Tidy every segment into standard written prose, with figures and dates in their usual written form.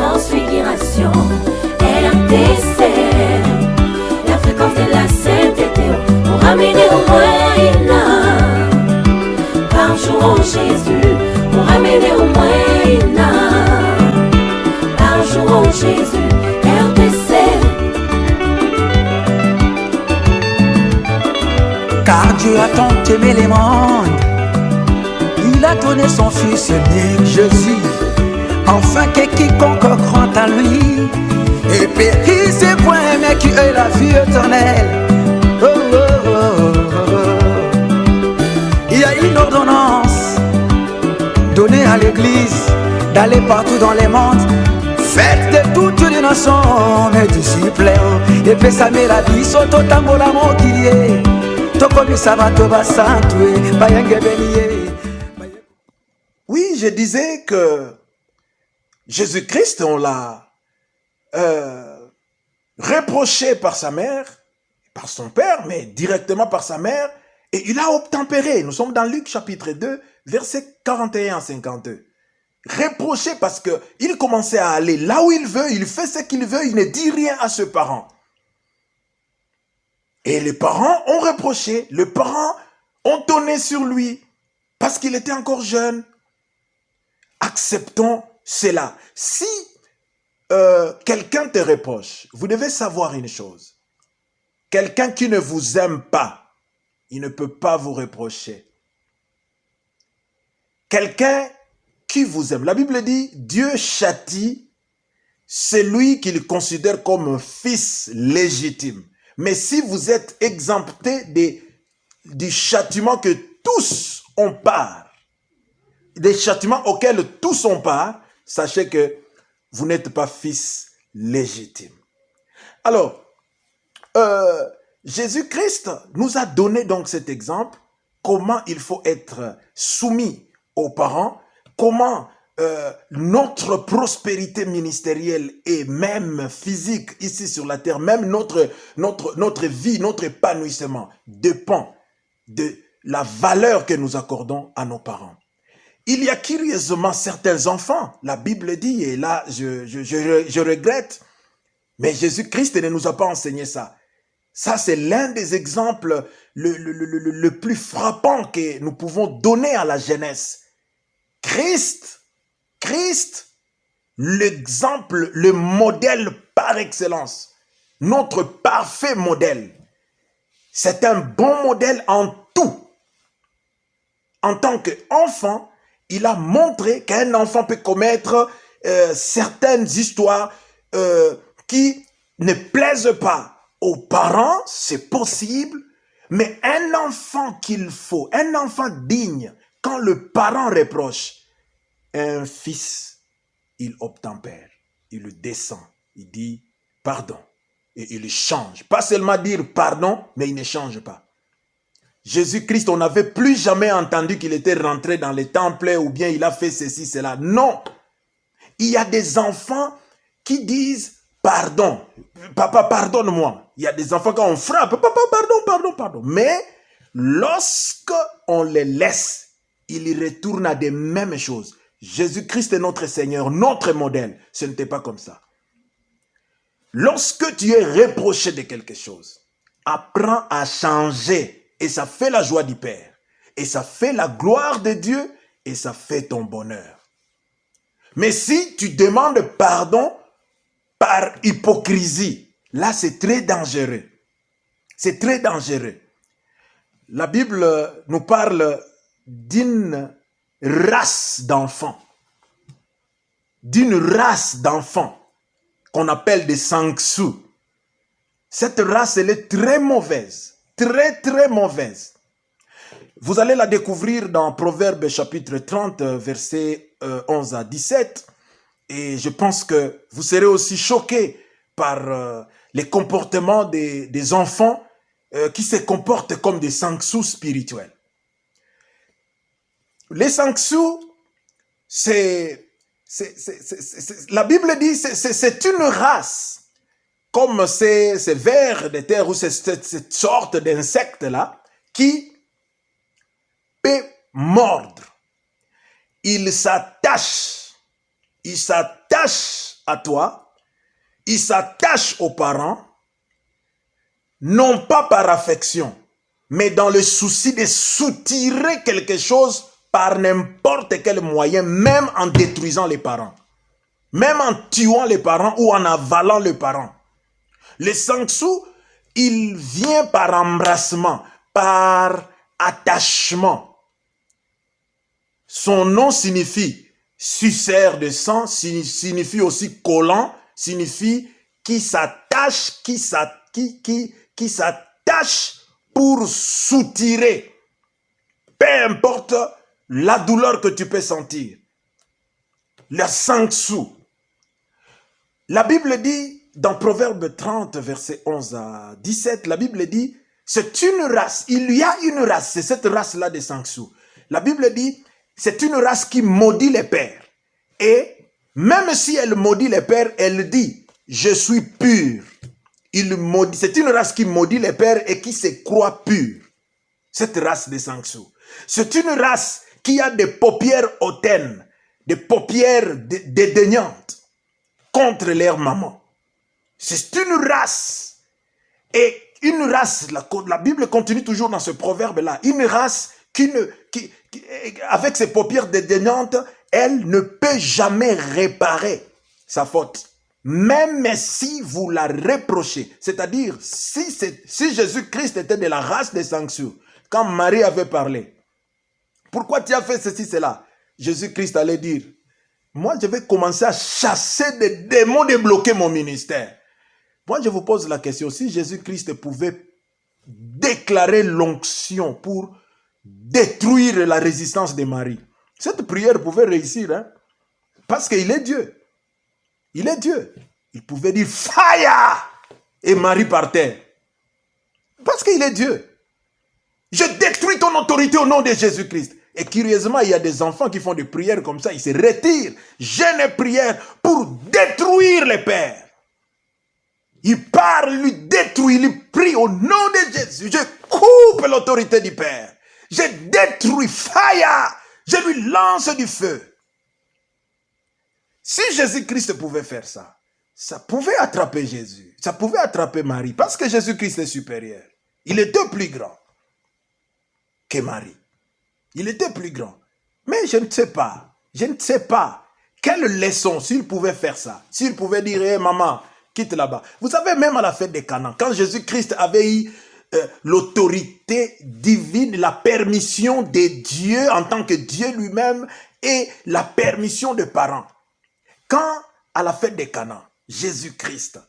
transfiguration, RTC, la fréquence de la sainteté, pour ramener au moins une âme par jour en Jésus, pour ramener au moins une âme par jour en Jésus, RTC. Car Dieu a tant aimé les mondes, il a donné son fils unique Jésus, afin que quiconque croit en lui et périsse point, mais qui ait la vie éternelle. Oh, oh, oh, oh, oh. Il y a une ordonnance donnée à l'église d'aller partout dans les mondes, faites de toutes les nations mes disciples, et puis ça met la vie sur tout tambola mon kilié. Oui, je disais que Jésus-Christ, on l'a reproché par sa mère, par son père, mais directement par sa mère, et il a obtempéré. Nous sommes dans Luc chapitre 2, versets 41 à 52. Reproché parce qu'il commençait à aller là où il veut, il fait ce qu'il veut, il ne dit rien à ses parents. Et les parents ont reproché, les parents ont tonné sur lui parce qu'il était encore jeune. Acceptons cela. Si quelqu'un te reproche, vous devez savoir une chose. Quelqu'un qui ne vous aime pas, il ne peut pas vous reprocher. Quelqu'un qui vous aime, la Bible dit, Dieu châtie celui qu'il considère comme un fils légitime. Mais si vous êtes exempté du châtiment que tous ont part, des châtiments auxquels tous ont part, sachez que vous n'êtes pas fils légitime. Alors, Jésus-Christ nous a donné donc cet exemple, comment il faut être soumis aux parents, comment notre prospérité ministérielle et même physique ici sur la terre, même notre vie, notre épanouissement dépend de la valeur que nous accordons à nos parents. Il y a curieusement certains enfants, la Bible dit, et là je regrette, mais Jésus-Christ ne nous a pas enseigné ça. Ça, c'est l'un des exemples le plus frappant que nous pouvons donner à la jeunesse. Christ, l'exemple, le modèle par excellence, notre parfait modèle. C'est un bon modèle en tout. En tant qu'enfant, il a montré qu'un enfant peut commettre certaines histoires qui ne plaisent pas aux parents, c'est possible, mais un enfant qu'il faut, un enfant digne, quand le parent reproche, un fils, il obtempère, il descend, il dit pardon et il change. Pas seulement dire pardon, mais il ne change pas. Jésus-Christ, on n'avait plus jamais entendu qu'il était rentré dans les temples ou bien il a fait ceci, cela. Non. Il y a des enfants qui disent pardon. Papa, pardonne-moi. Il y a des enfants quand on frappe, papa, pardon. Mais lorsque on les laisse, ils retournent à des mêmes choses. Jésus-Christ est notre Seigneur, notre modèle. Ce n'était pas comme ça. Lorsque tu es reproché de quelque chose, apprends à changer. Et ça fait la joie du Père. Et ça fait la gloire de Dieu. Et ça fait ton bonheur. Mais si tu demandes pardon par hypocrisie, là c'est très dangereux. C'est très dangereux. La Bible nous parle d'une race d'enfants. D'une race d'enfants qu'on appelle des sanguesous. Cette race, elle est très mauvaise. Très, très mauvaise. Vous allez la découvrir dans Proverbes chapitre 30, versets 11 à 17. Et je pense que vous serez aussi choqués par les comportements des enfants qui se comportent comme des sanguesous spirituels. Les sanguesous, la Bible dit, c'est une race. Comme ces vers de terre ou cette sorte d'insecte-là qui peut mordre. Il s'attache à toi, il s'attache aux parents, non pas par affection, mais dans le souci de soutirer quelque chose par n'importe quel moyen, même en détruisant les parents, même en tuant les parents ou en avalant les parents. Le sangsu, il vient par embrassement, par attachement. Son nom signifie suceur de sang, signifie aussi collant, signifie qui s'attache, qui s'attache pour soutirer. Peu importe la douleur que tu peux sentir. Le sangsu. La Bible dit, dans Proverbe 30, verset 11 à 17, la Bible dit, c'est une race, il y a une race, c'est cette race-là des sangsu. La Bible dit, c'est une race qui maudit les pères. Et même si elle maudit les pères, elle dit, je suis pur. C'est une race qui maudit les pères et qui se croit pure. Cette race des sangsu. C'est une race qui a des paupières hautaines, des paupières dédaignantes contre leur maman. C'est une race. Et une race, la Bible continue toujours dans ce proverbe-là, une race qui, avec ses paupières dédaignantes, elle ne peut jamais réparer sa faute. Même si vous la reprochez. C'est-à-dire, si Jésus-Christ était de la race des sangsu, quand Marie avait parlé, pourquoi tu as fait ceci, cela? Jésus-Christ allait dire, moi je vais commencer à chasser des démons, débloquer mon ministère. Moi je vous pose la question, si Jésus-Christ pouvait déclarer l'onction pour détruire la résistance de Marie, cette prière pouvait réussir, hein? Parce qu'il est Dieu. Il est Dieu. Il pouvait dire fire et Marie par terre. Parce qu'il est Dieu. Je détruis ton autorité au nom de Jésus-Christ. Et curieusement, il y a des enfants qui font des prières comme ça. Ils se retirent, jeûnent et prières pour détruire les pères. Il parle, il lui détruit, il prie au nom de Jésus. Je coupe l'autorité du Père. Je détruis fire. Je lui lance du feu. Si Jésus-Christ pouvait faire ça, ça pouvait attraper Jésus. Ça pouvait attraper Marie. Parce que Jésus-Christ est supérieur. Il était plus grand que Marie. Il était plus grand. Mais je ne sais pas. Je ne sais pas. Quelle leçon s'il pouvait faire ça. S'il pouvait dire, hey, maman, quitte là-bas. Vous savez, même à la fête des Canaan, quand Jésus-Christ avait eu l'autorité divine, la permission de Dieu en tant que Dieu lui-même et la permission des parents. Quand, à la fête des Canaan, Jésus-Christ,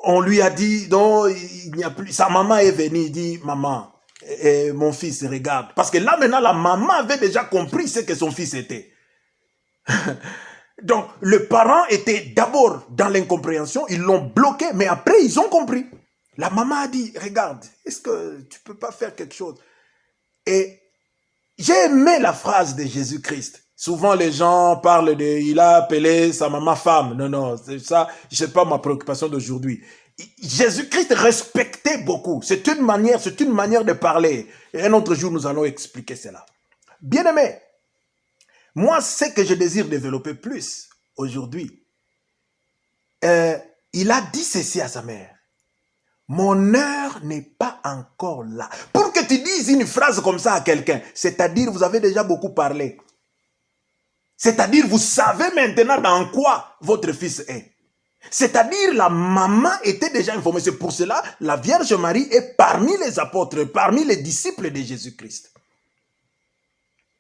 on lui a dit, non, il n'y a plus, sa maman est venue, il dit, maman, mon fils, regarde. Parce que là, maintenant, la maman avait déjà compris ce que son fils était. Donc, le parent était d'abord dans l'incompréhension, ils l'ont bloqué, mais après, ils ont compris. La maman a dit, regarde, est-ce que tu ne peux pas faire quelque chose? Et j'ai aimé la phrase de Jésus-Christ. Souvent, les gens parlent de, il a appelé sa maman femme. Non, non, c'est ça, je sais pas ma préoccupation d'aujourd'hui. Jésus-Christ respectait beaucoup. C'est une manière de parler. Et un autre jour, nous allons expliquer cela. Bien-aimé, moi, ce que je désire développer plus aujourd'hui, il a dit ceci à sa mère. Mon heure n'est pas encore là. Pour que tu dises une phrase comme ça à quelqu'un, c'est-à-dire vous avez déjà beaucoup parlé. C'est-à-dire vous savez maintenant dans quoi votre fils est. C'est-à-dire la maman était déjà informée. C'est pour cela la Vierge Marie est parmi les apôtres, parmi les disciples de Jésus-Christ.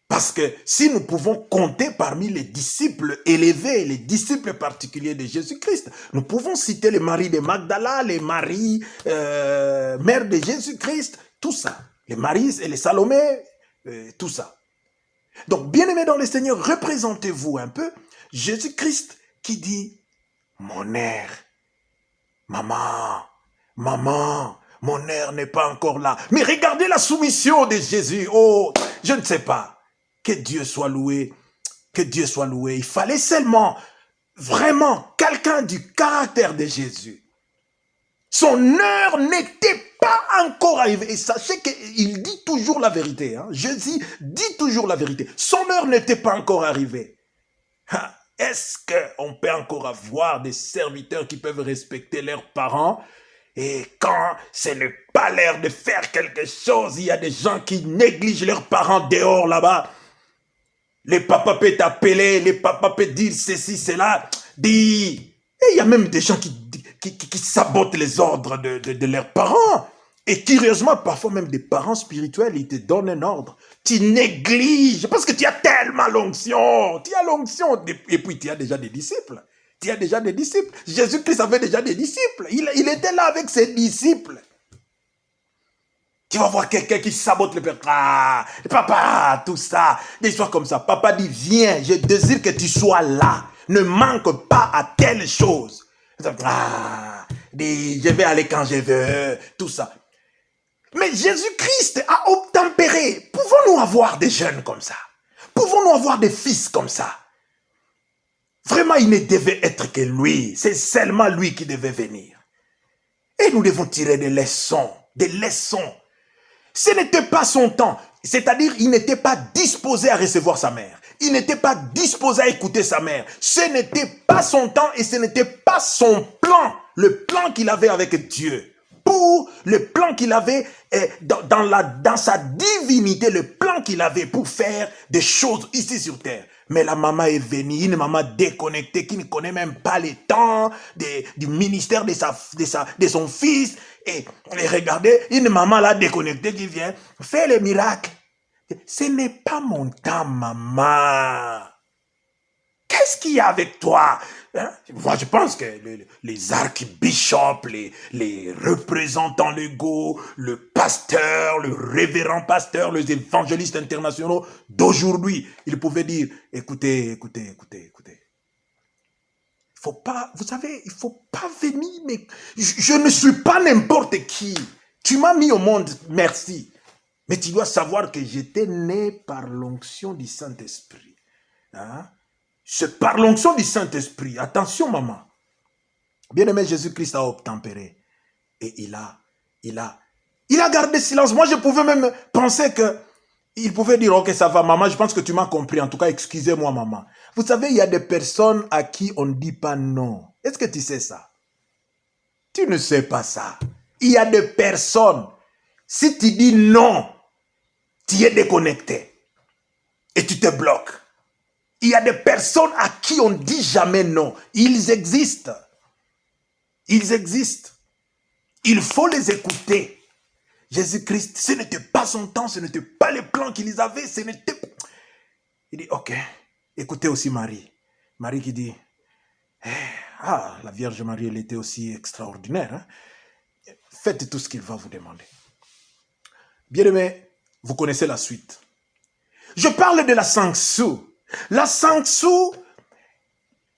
Parce que si nous pouvons compter parmi les disciples élevés, les disciples particuliers de Jésus-Christ, nous pouvons citer les Marie de Magdala, les Marie, mère de Jésus-Christ, tout ça. Les Marie et les Salomé, tout ça. Donc, bien-aimés dans le Seigneur, représentez-vous un peu Jésus-Christ qui dit, mon air, maman, mon air n'est pas encore là. Mais regardez la soumission de Jésus. Oh, je ne sais pas. Que Dieu soit loué. Que Dieu soit loué. Il fallait seulement, vraiment, quelqu'un du caractère de Jésus. Son heure n'était pas encore arrivée. Et sachez qu'il dit toujours la vérité. Hein. Jésus dit toujours la vérité. Son heure n'était pas encore arrivée. Est-ce qu'on peut encore avoir des serviteurs qui peuvent respecter leurs parents? Et quand ce n'est pas l'heure de faire quelque chose, il y a des gens qui négligent leurs parents dehors là-bas. Les papas peuvent t'appeler, les papas peuvent dire ceci, cela. Et il y a même des gens qui sabotent les ordres de leurs parents. Et curieusement, parfois même des parents spirituels, ils te donnent un ordre. Tu négliges parce que tu as tellement l'onction. Tu as l'onction. Et puis tu as déjà des disciples. Tu as déjà des disciples. Jésus-Christ avait déjà des disciples. Il était là avec ses disciples. Tu vas voir quelqu'un qui sabote le père. Ah, papa, tout ça. Des histoires comme ça. Papa dit, viens, je désire que tu sois là. Ne manque pas à telle chose. Ah, je vais aller quand je veux. Tout ça. Mais Jésus-Christ a obtempéré. Pouvons-nous avoir des jeunes comme ça? Pouvons-nous avoir des fils comme ça? Vraiment, il ne devait être que lui. C'est seulement lui qui devait venir. Et nous devons tirer des leçons. Des leçons. Ce n'était pas son temps. C'est-à-dire, il n'était pas disposé à recevoir sa mère. Il n'était pas disposé à écouter sa mère. Ce n'était pas son temps et ce n'était pas son plan. Le plan qu'il avait avec Dieu. Pour le plan qu'il avait dans sa divinité, le plan qu'il avait pour faire des choses ici sur terre. Mais la maman est venue, une maman déconnectée qui ne connaît même pas les temps du ministère de son fils. Et regardez, une maman là déconnectée qui vient faire les miracles. Ce n'est pas mon temps, maman. Qu'est-ce qu'il y a avec toi? Hein? Moi, je pense que les archbishops, les représentants légaux, le pasteur, le révérend pasteur, les évangélistes internationaux d'aujourd'hui, ils pouvaient dire, écoutez. Faut pas, vous savez, il faut pas venir, mais je ne suis pas n'importe qui. Tu m'as mis au monde, merci. Mais tu dois savoir que j'étais né par l'onction du Saint-Esprit. Hein? C'est par l'onction du Saint-Esprit. Attention, maman. Bien-aimé, Jésus-Christ a obtempéré. Et il a gardé silence. Moi, je pouvais même penser que il pouvait dire, ok, ça va, maman, je pense que tu m'as compris. En tout cas, excusez-moi, maman. Vous savez, il y a des personnes à qui on ne dit pas non. Est-ce que tu sais ça? Tu ne sais pas ça. Il y a des personnes, si tu dis non, tu es déconnecté. Et tu te bloques. Il y a des personnes à qui on ne dit jamais non. Ils existent. Ils existent. Il faut les écouter. Jésus-Christ, ce n'était pas son temps, ce n'était pas les plans qu'il avait, ce n'était pas... Il dit, ok, écoutez aussi Marie. Marie qui dit, la Vierge Marie, elle était aussi extraordinaire. Hein? Faites tout ce qu'il va vous demander. Bien-aimé, vous connaissez la suite. Je parle de la sanction. La sanction,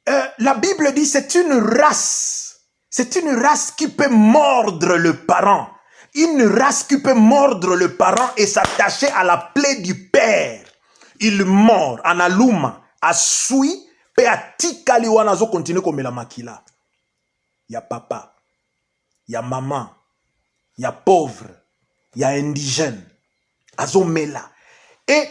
la Bible dit, c'est une race. C'est une race qui peut mordre le parent. Une race qui peut mordre le parent et s'attacher à la plaie du père. Il mord, analuma, asui, pe atika liwana zo continue comme la makila. Il y a papa, il y a maman, il y a pauvre, il y a indigène, azomela. Et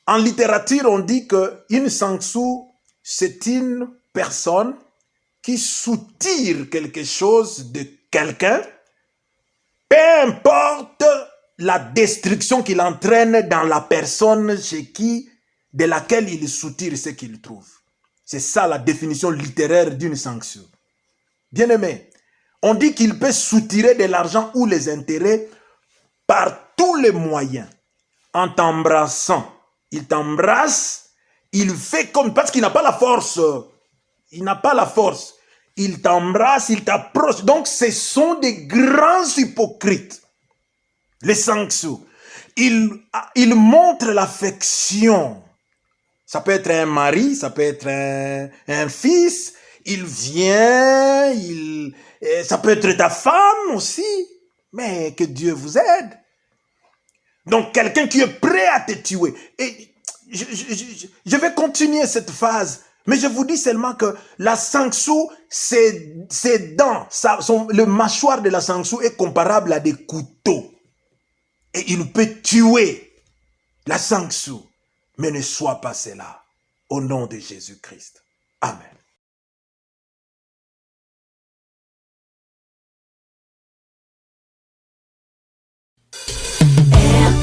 en littérature, on dit qu'une sanksou, c'est une personne qui soutire quelque chose de quelqu'un, peu importe la destruction qu'il entraîne dans la personne de laquelle il soutire ce qu'il trouve. C'est ça la définition littéraire d'une sanction. Bien-aimé, on dit qu'il peut soutirer de l'argent ou les intérêts par tous les moyens. En t'embrassant, il t'embrasse, il fait comme... Parce qu'il n'a pas la force. Il n'a pas la force. Il t'embrasse, il t'approche. Donc, ce sont des grands hypocrites. Les sanctions. Ils montrent l'affection. Ça peut être un mari, ça peut être un fils. Il vient, ça peut être ta femme aussi. Mais que Dieu vous aide. Donc, quelqu'un qui est prêt à te tuer. Et je vais continuer cette phase. Mais je vous dis seulement que la sanction, ses dents, le mâchoire de la sanction est comparable à des couteaux. Et il peut tuer la sanction. Mais ne sois pas cela. Au nom de Jésus-Christ. Amen.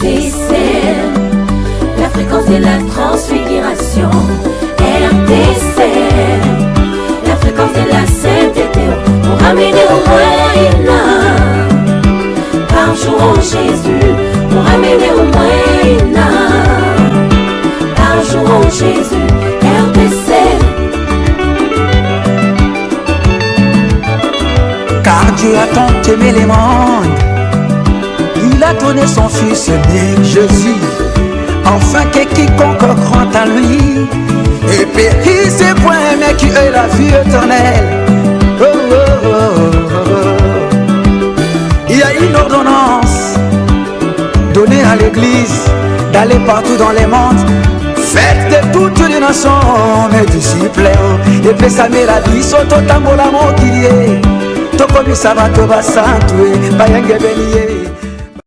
RTCL, la fréquence de la transfiguration. RTCL, la fréquence de la sainteté. Pour ramener au moins une âme par jour en Jésus. Pour ramener au moins une âme par jour en Jésus. RTCL. Car Dieu a tant aimé les mondes, il a donné son Fils unique, Jésus, afin que quiconque croit en lui et périsse point, mais qui ait la vie éternelle. Oh, oh, oh, oh, oh. Il y a une ordonnance donnée à l'Église d'aller partout dans les mondes. Faites de toutes les nations mes disciples. Et puis ça met la vie sur tout tambour la mot qui est. Tokomi sabato basantwe bayenge beniye.